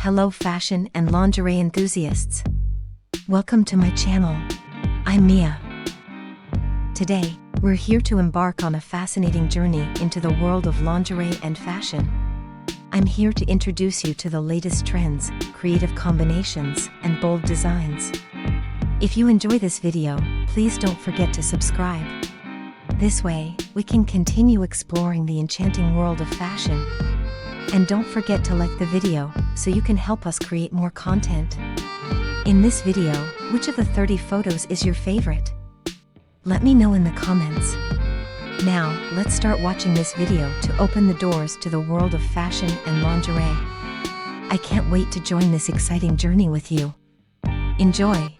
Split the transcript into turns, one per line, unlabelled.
Hello fashion and lingerie enthusiasts. Welcome to my channel. I'm Mia. Today, we're here to embark on a fascinating journey into the world of lingerie and fashion. I'm here to introduce you to the latest trends, creative combinations, and bold designs. If you enjoy this video, please don't forget to subscribe. This way, we can continue exploring the enchanting world of fashion. And don't forget to like the video, so you can help us create more content. In this video, which of the 30 photos is your favorite? Let me know in the comments. Now, let's start watching this video to open the doors to the world of fashion and lingerie. I can't wait to join this exciting journey with you. Enjoy!